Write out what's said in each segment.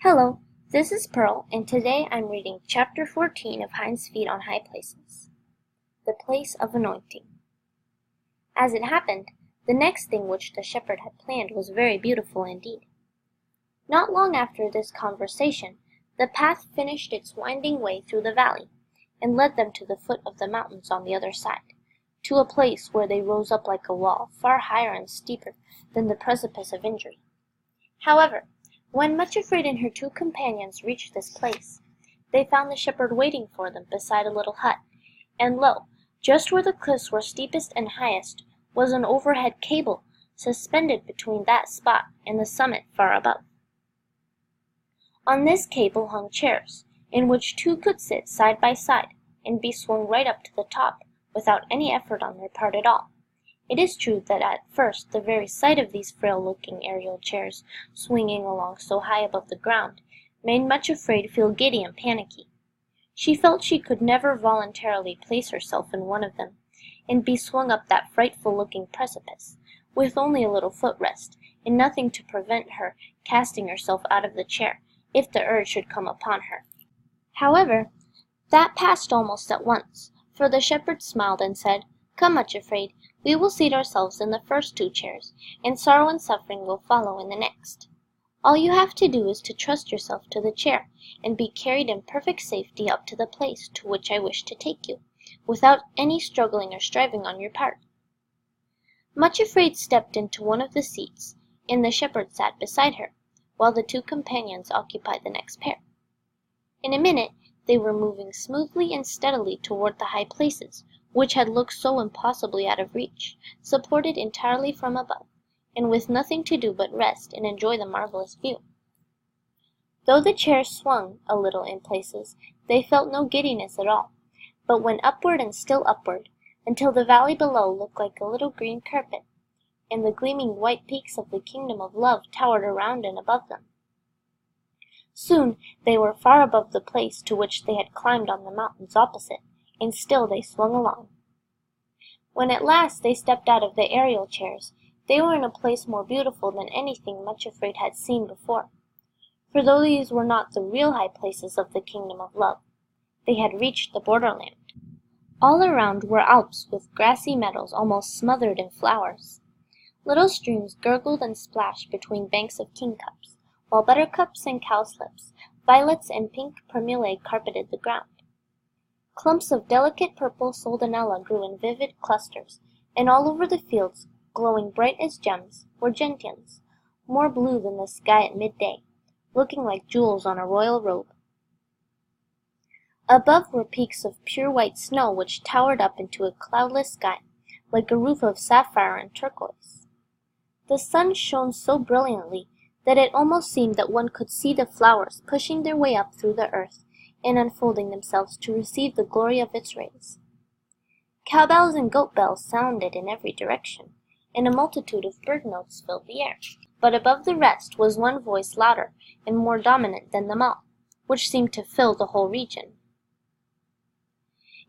Hello, this is Pearl, and today I'm reading Chapter 14 of Hinds' Feet on High Places, The Place of Anointing. As it happened, the next thing which the shepherd had planned was very beautiful indeed. Not long after this conversation, the path finished its winding way through the valley, and led them to the foot of the mountains on the other side, to a place where they rose up like a wall, far higher and steeper than the precipice of injury. However, when Much Afraid and her two companions reached this place, they found the shepherd waiting for them beside a little hut, and lo, just where the cliffs were steepest and highest was an overhead cable suspended between that spot and the summit far above. On this cable hung chairs, in which two could sit side by side and be swung right up to the top without any effort on their part at all. It is true that at first the very sight of these frail-looking aerial chairs swinging along so high above the ground made Much Afraid feel giddy and panicky. She felt she could never voluntarily place herself in one of them and be swung up that frightful-looking precipice, with only a little footrest and nothing to prevent her casting herself out of the chair if the urge should come upon her. However, that passed almost at once, for the shepherd smiled and said, "Come, Much Afraid, we will seat ourselves in the first two chairs, and sorrow and suffering will follow in the next. All you have to do is to trust yourself to the chair, and be carried in perfect safety up to the place to which I wish to take you, without any struggling or striving on your part." Much Afraid stepped into one of the seats, and the shepherd sat beside her, while the two companions occupied the next pair. In a minute they were moving smoothly and steadily toward the high places, which had looked so impossibly out of reach, supported entirely from above, and with nothing to do but rest and enjoy the marvelous view. Though the chairs swung a little in places, they felt no giddiness at all, but went upward and still upward, until the valley below looked like a little green carpet, and the gleaming white peaks of the kingdom of love towered around and above them. Soon they were far above the place to which they had climbed on the mountains opposite, and still they swung along. When at last they stepped out of the aerial chairs, they were in a place more beautiful than anything Much Afraid had seen before. For though these were not the real high places of the kingdom of love, they had reached the borderland. All around were Alps with grassy meadows almost smothered in flowers. Little streams gurgled and splashed between banks of kingcups, while buttercups and cowslips, violets and pink primulae carpeted the ground. Clumps of delicate purple soldanella grew in vivid clusters, and all over the fields, glowing bright as gems, were gentians, more blue than the sky at midday, looking like jewels on a royal robe. Above were peaks of pure white snow which towered up into a cloudless sky, like a roof of sapphire and turquoise. The sun shone so brilliantly that it almost seemed that one could see the flowers pushing their way up through the earth and unfolding themselves to receive the glory of its rays. Cowbells and goat bells sounded in every direction, and a multitude of bird notes filled the air. But above the rest was one voice louder and more dominant than them all, which seemed to fill the whole region.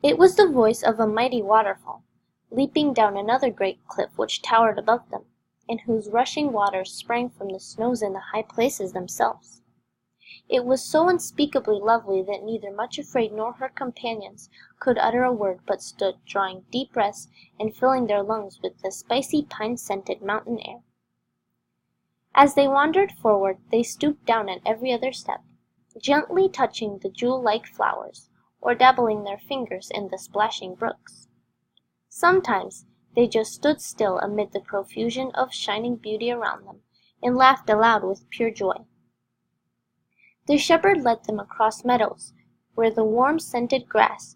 It was the voice of a mighty waterfall, leaping down another great cliff which towered above them, and whose rushing waters sprang from the snows in the high places themselves. It was so unspeakably lovely that neither Much Afraid nor her companions could utter a word, but stood drawing deep breaths and filling their lungs with the spicy pine-scented mountain air. As they wandered forward, they stooped down at every other step, gently touching the jewel-like flowers, or dabbling their fingers in the splashing brooks. Sometimes they just stood still amid the profusion of shining beauty around them, and laughed aloud with pure joy. The shepherd led them across meadows, where the warm scented grass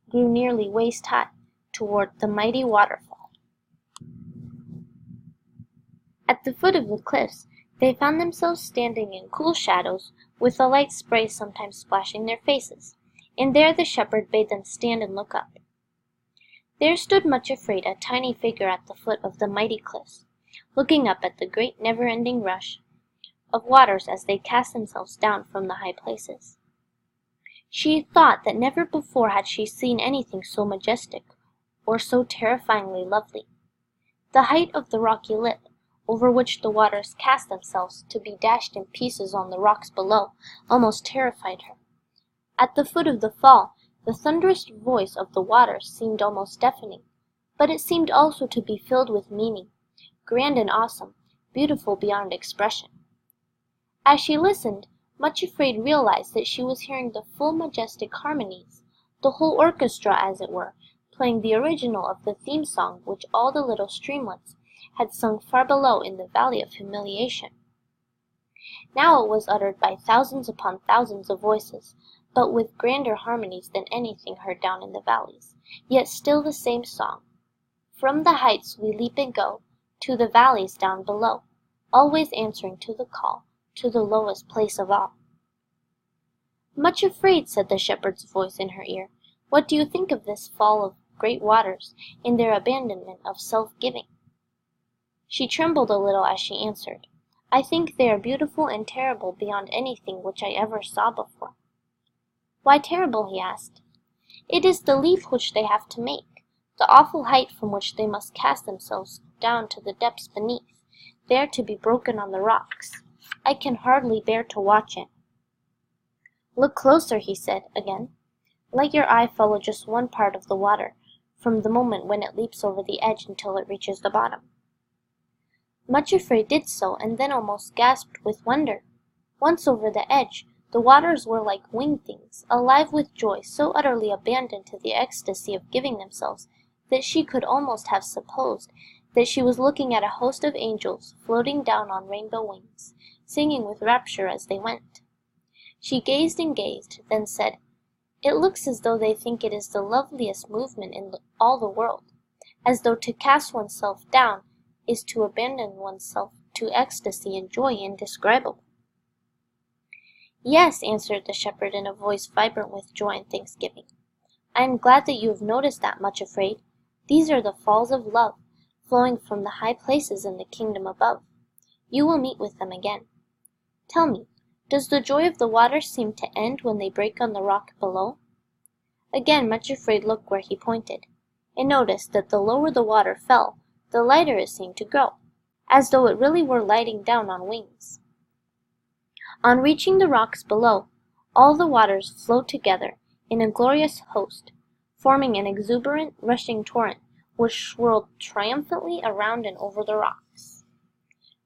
grew nearly waist-high, toward the mighty waterfall. At the foot of the cliffs, they found themselves standing in cool shadows, with the light spray sometimes splashing their faces, and there the shepherd bade them stand and look up. There stood Much Afraid, a tiny figure at the foot of the mighty cliffs, looking up at the great never-ending rush of waters as they cast themselves down from the high places. She thought that never before had she seen anything so majestic or so terrifyingly lovely. The height of the rocky lip over which the waters cast themselves to be dashed in pieces on the rocks below, almost terrified her. At the foot of the fall, the thunderous voice of the waters seemed almost deafening, but it seemed also to be filled with meaning, grand and awesome, beautiful beyond expression. As she listened, Much Afraid realized that she was hearing the full majestic harmonies, the whole orchestra, as it were, playing the original of the theme song which all the little streamlets had sung far below in the Valley of Humiliation. Now it was uttered by thousands upon thousands of voices, but with grander harmonies than anything heard down in the valleys, yet still the same song. From the heights we leap and go, to the valleys down below, always answering to the call, to the lowest place of all. Much Afraid, said the shepherd's voice in her ear, what do you think of this fall of great waters, in their abandonment of self-giving? She trembled a little as she answered, I think they are beautiful and terrible beyond anything which I ever saw before. Why terrible? He asked. It is the leap which they have to make, the awful height from which they must cast themselves down to the depths beneath, there to be broken on the rocks. I can hardly bear to watch it. Look closer, he said again. Let your eye follow just one part of the water, from the moment when it leaps over the edge until it reaches the bottom. Much Afraid did so, and then almost gasped with wonder. Once over the edge, the waters were like winged things, alive with joy, so utterly abandoned to the ecstasy of giving themselves that she could almost have supposed that she was looking at a host of angels floating down on rainbow wings, singing with rapture as they went. She gazed and gazed, then said, It looks as though they think it is the loveliest movement in all the world, as though to cast oneself down is to abandon oneself to ecstasy and joy indescribable. Yes, answered the shepherd in a voice vibrant with joy and thanksgiving. I am glad that you have noticed that, Much Afraid. These are the falls of love, flowing from the high places in the kingdom above. You will meet with them again. Tell me, does the joy of the waters seem to end when they break on the rock below? Again Much Afraid looked where he pointed, and noticed that the lower the water fell, the lighter it seemed to grow, as though it really were lighting down on wings. On reaching the rocks below, all the waters flowed together in a glorious host, forming an exuberant, rushing torrent which swirled triumphantly around and over the rocks.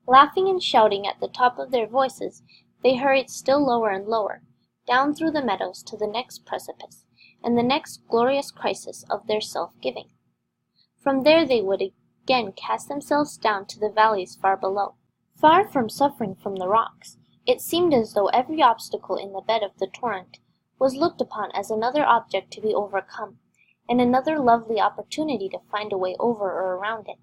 Laughing and shouting at the top of their voices, they hurried still lower and lower, down through the meadows to the next precipice, and the next glorious crisis of their self-giving. From there they would again cast themselves down to the valleys far below. Far from suffering from the rocks, it seemed as though every obstacle in the bed of the torrent was looked upon as another object to be overcome, and another lovely opportunity to find a way over or around it.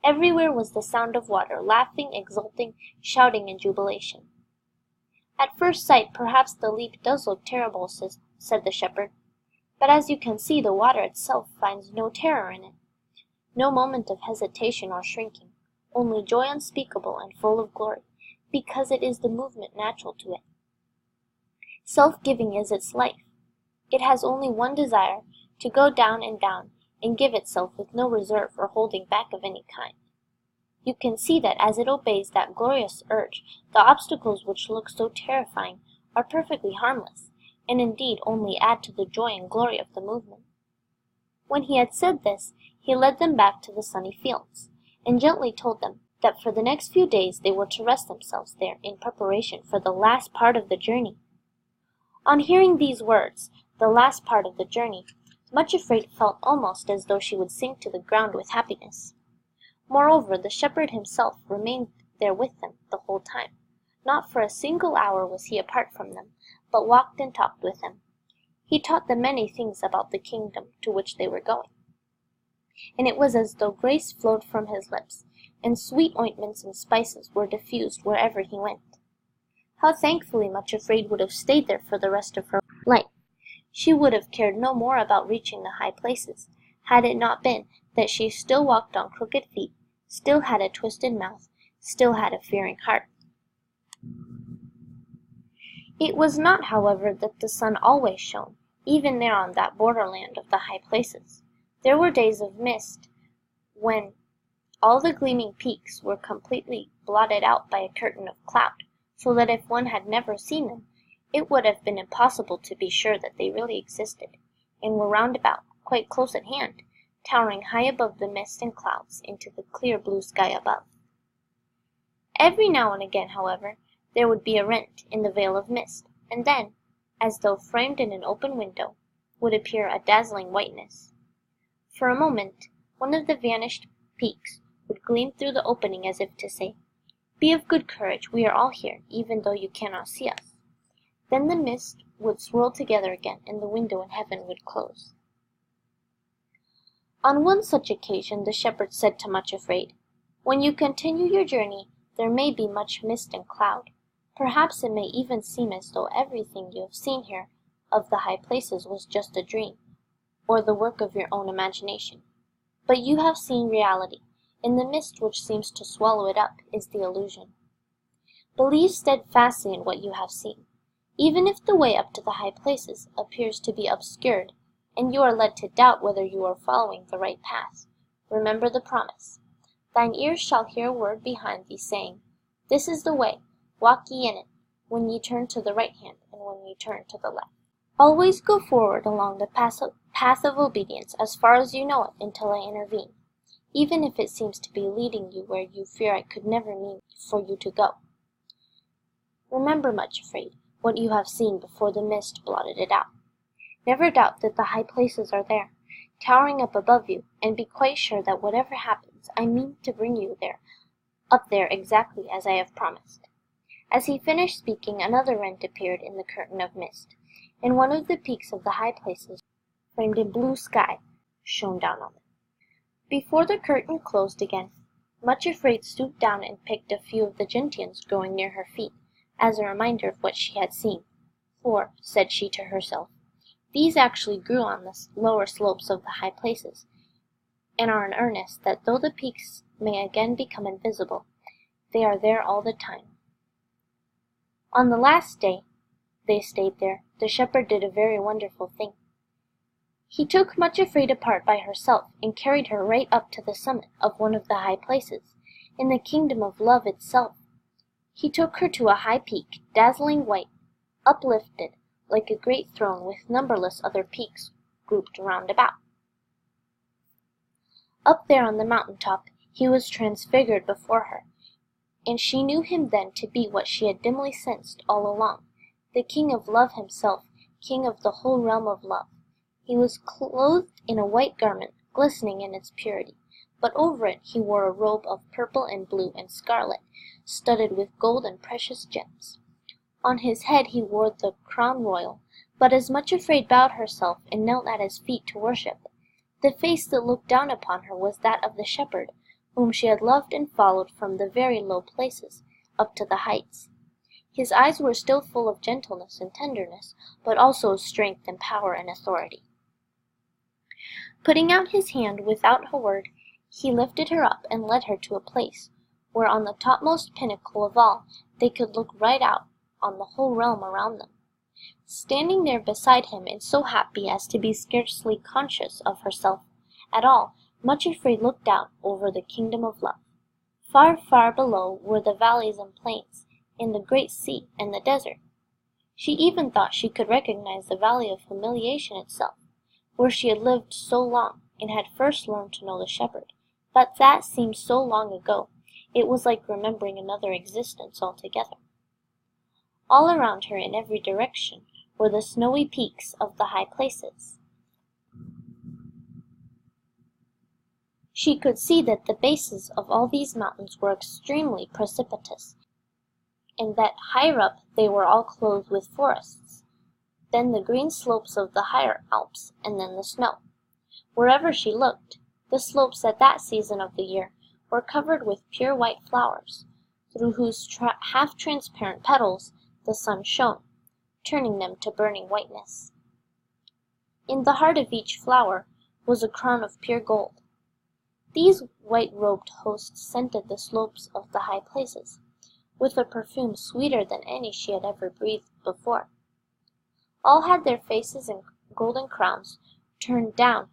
Everywhere was the sound of water, laughing, exulting, shouting in jubilation. At first sight, perhaps the leap does look terrible, said the shepherd, but as you can see, the water itself finds no terror in it, no moment of hesitation or shrinking, only joy unspeakable and full of glory, because it is the movement natural to it. Self-giving is its life. It has only one desire, to go down and give itself with no reserve or holding back of any kind. You can see that as it obeys that glorious urge, the obstacles which look so terrifying are perfectly harmless, and indeed only add to the joy and glory of the movement. When he had said this, he led them back to the sunny fields, and gently told them that for the next few days they were to rest themselves there in preparation for the last part of the journey. On hearing these words, the last part of the journey, Much Afraid felt almost as though she would sink to the ground with happiness. Moreover, the shepherd himself remained there with them the whole time. Not for a single hour was he apart from them, but walked and talked with them. He taught them many things about the kingdom to which they were going, and it was as though grace flowed from his lips, and sweet ointments and spices were diffused wherever he went. How thankfully Much Afraid would have stayed there for the rest of her life. She would have cared no more about reaching the high places, had it not been that she still walked on crooked feet, still had a twisted mouth, still had a fearing heart. It was not, however, that the sun always shone, even there on that borderland of the high places. There were days of mist, when, All the gleaming peaks were completely blotted out by a curtain of cloud, so that if one had never seen them, it would have been impossible to be sure that they really existed, and were round about, quite close at hand, towering high above the mist and clouds into the clear blue sky above. Every now and again, however, there would be a rent in the veil of mist, and then, as though framed in an open window, would appear a dazzling whiteness. For a moment, one of the vanished peaks would gleam through the opening as if to say, "Be of good courage, we are all here, even though you cannot see us." Then the mist would swirl together again, and the window in heaven would close. On one such occasion the shepherd said to Much Afraid, "When you continue your journey, there may be much mist and cloud. Perhaps it may even seem as though everything you have seen here of the high places was just a dream, or the work of your own imagination. But you have seen reality, and the mist which seems to swallow it up is the illusion. Believe steadfastly in what you have seen. Even if the way up to the high places appears to be obscured, and you are led to doubt whether you are following the right path, remember the promise. Thine ears shall hear a word behind thee saying, This is the way, walk ye in it, when ye turn to the right hand, and when ye turn to the left." Always go forward along the path of obedience as far as you know it until I intervene, even if it seems to be leading you where you fear I could never mean for you to go. Remember, Much Afraid, what you have seen before the mist blotted it out. Never doubt that the high places are there, towering up above you, and be quite sure that whatever happens, I mean to bring you there, up there exactly as I have promised." As he finished speaking, another rent appeared in the curtain of mist, and one of the peaks of the high places, framed in blue sky, shone down on them. Before the curtain closed again, Much Afraid stooped down and picked a few of the gentians growing near her feet, as a reminder of what she had seen. For, said she to herself, these actually grew on the lower slopes of the high places, and are an earnest that though the peaks may again become invisible, they are there all the time. On the last day they stayed there, the shepherd did a very wonderful thing. He took Much Afraid apart by herself, and carried her right up to the summit of one of the high places, in the kingdom of love itself. He took her to a high peak, dazzling white, uplifted like a great throne, with numberless other peaks grouped round about. Up there on the mountain top he was transfigured before her, and she knew him then to be what she had dimly sensed all along, the King of Love himself, King of the whole realm of love. He was clothed in a white garment, glistening in its purity, but over it he wore a robe of purple and blue and scarlet, studded with gold and precious gems. On his head he wore the crown royal, but as Much Afraid bowed herself and knelt at his feet to worship, the face that looked down upon her was that of the shepherd, whom she had loved and followed from the very low places up to the heights. His eyes were still full of gentleness and tenderness, but also of strength and power and authority. Putting out his hand without a word, he lifted her up and led her to a place where on the topmost pinnacle of all they could look right out on the whole realm around them. Standing there beside him and so happy as to be scarcely conscious of herself at all, Much Afraid looked out over the kingdom of love. Far, far below were the valleys and plains, and the great sea and the desert. She even thought she could recognize the valley of humiliation itself, where she had lived so long and had first learned to know the shepherd, but that seemed so long ago, it was like remembering another existence altogether. All around her in every direction were the snowy peaks of the high places. She could see that the bases of all these mountains were extremely precipitous, and that higher up they were all clothed with forests, then the green slopes of the higher Alps, and then the snow. Wherever she looked, the slopes at that season of the year were covered with pure white flowers, through whose half-transparent petals the sun shone, turning them to burning whiteness. In the heart of each flower was a crown of pure gold. These white-robed hosts scented the slopes of the high places, with a perfume sweeter than any she had ever breathed before. All had their faces and golden crowns turned down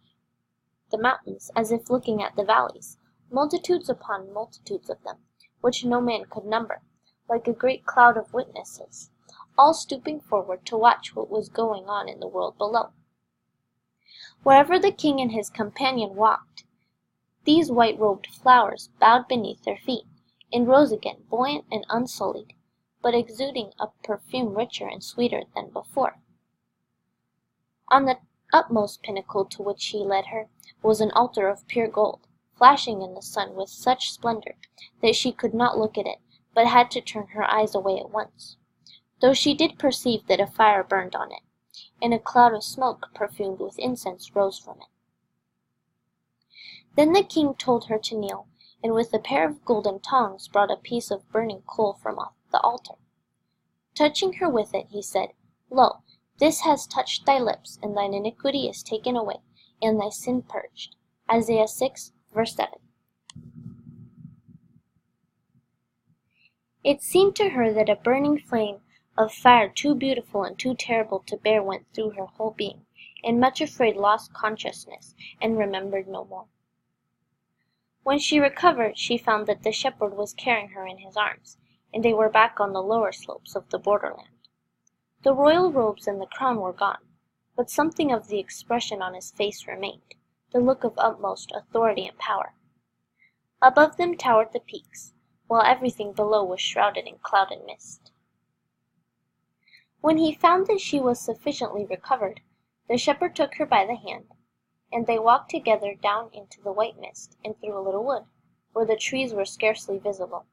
the mountains as if looking at the valleys, multitudes upon multitudes of them, which no man could number, like a great cloud of witnesses, all stooping forward to watch what was going on in the world below. Wherever the king and his companion walked, these white-robed flowers bowed beneath their feet, and rose again buoyant and unsullied, but exuding a perfume richer and sweeter than before. On the utmost pinnacle to which he led her was an altar of pure gold, flashing in the sun with such splendor that she could not look at it, but had to turn her eyes away at once, though she did perceive that a fire burned on it, and a cloud of smoke perfumed with incense rose from it. Then the king told her to kneel, and with a pair of golden tongs brought a piece of burning coal from off the altar. Touching her with it, he said, Lo, this has touched thy lips, and thine iniquity is taken away, and thy sin purged. Isaiah 6, verse 7. It seemed to her that a burning flame of fire too beautiful and too terrible to bear went through her whole being, and much afraid lost consciousness, and remembered no more. When she recovered, she found that the shepherd was carrying her in his arms, and they were back on the lower slopes of the borderland. The royal robes and the crown were gone, but something of the expression on his face remained, the look of utmost authority and power. Above them towered the peaks, while everything below was shrouded in cloud and mist. When he found that she was sufficiently recovered, the shepherd took her by the hand, and they walked together down into the white mist and through a little wood, where the trees were scarcely visible,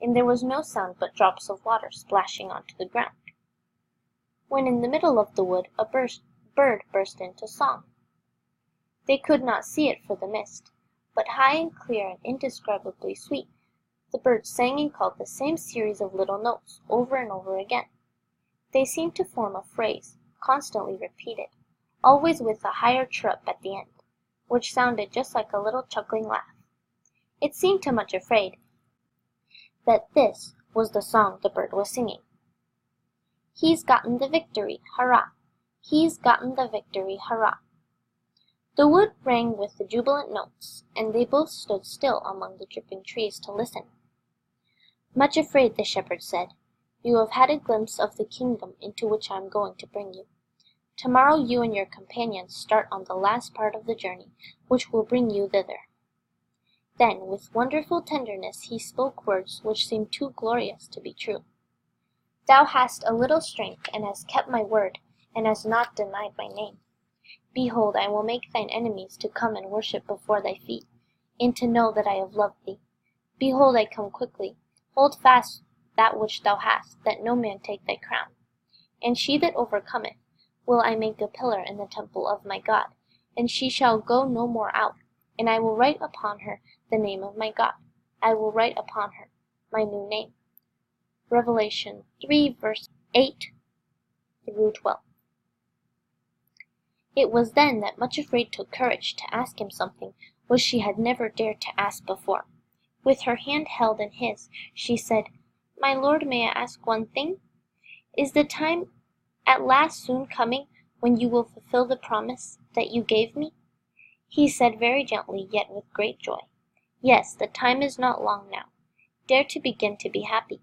and there was no sound but drops of water splashing onto the ground. When in the middle of the wood a bird burst into song. They could not see it for the mist, but high and clear and indescribably sweet, the bird sang and called the same series of little notes over and over again. They seemed to form a phrase, constantly repeated, always with a higher chirrup at the end, which sounded just like a little chuckling laugh. It seemed to Much Afraid that this was the song the bird was singing. He's gotten the victory, hurrah! He's gotten the victory, hurrah! The wood rang with the jubilant notes, and they both stood still among the dripping trees to listen. Much afraid, the shepherd said, you have had a glimpse of the kingdom into which I am going to bring you. Tomorrow you and your companions start on the last part of the journey, which will bring you thither. Then, with wonderful tenderness, he spoke words which seemed too glorious to be true. Thou hast a little strength, and hast kept my word, and hast not denied my name. Behold, I will make thine enemies to come and worship before thy feet, and to know that I have loved thee. Behold, I come quickly. Hold fast that which thou hast, that no man take thy crown. And she that overcometh will I make a pillar in the temple of my God, and she shall go no more out. And I will write upon her the name of my God. I will write upon her my new name. Revelation 3, verse 8 through 12. It was then that Much Afraid took courage to ask him something which she had never dared to ask before. With her hand held in his, she said, My lord, may I ask one thing? Is the time at last soon coming when you will fulfill the promise that you gave me? He said very gently, yet with great joy, Yes, the time is not long now. Dare to begin to be happy.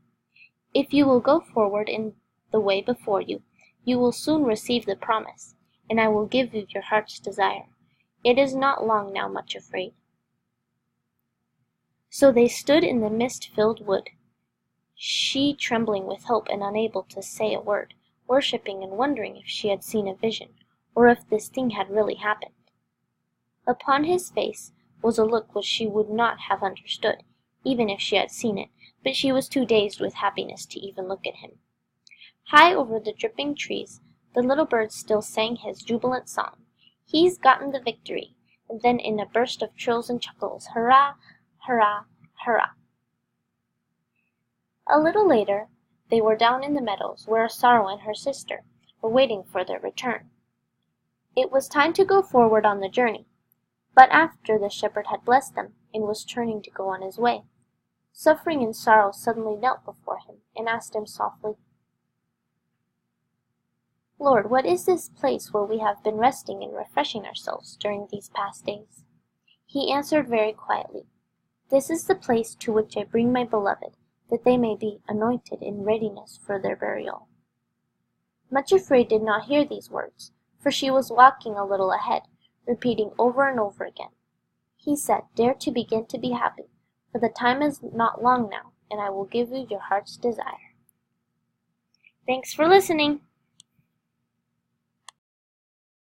If you will go forward in the way before you, you will soon receive the promise, and I will give you your heart's desire. It is not long now, Much Afraid. So they stood in the mist-filled wood, she trembling with hope and unable to say a word, worshipping and wondering if she had seen a vision, or if this thing had really happened. Upon his face was a look which she would not have understood, even if she had seen it, but she was too dazed with happiness to even look at him. High over the dripping trees, the little bird still sang his jubilant song, He's gotten the victory, and then in a burst of trills and chuckles, hurrah, hurrah, hurrah. A little later, they were down in the meadows, where Sorrow and her sister were waiting for their return. It was time to go forward on the journey, but after the shepherd had blessed them, and was turning to go on his way, Suffering and Sorrow suddenly knelt before him, and asked him softly, Lord, what is this place where we have been resting and refreshing ourselves during these past days? He answered very quietly, This is the place to which I bring my beloved, that they may be anointed in readiness for their burial." Much Afraid did not hear these words, for she was walking a little ahead, repeating over and over again, "He said, 'Dare to begin to be happy, for the time is not long now, and I will give you your heart's desire.'" Thanks for listening.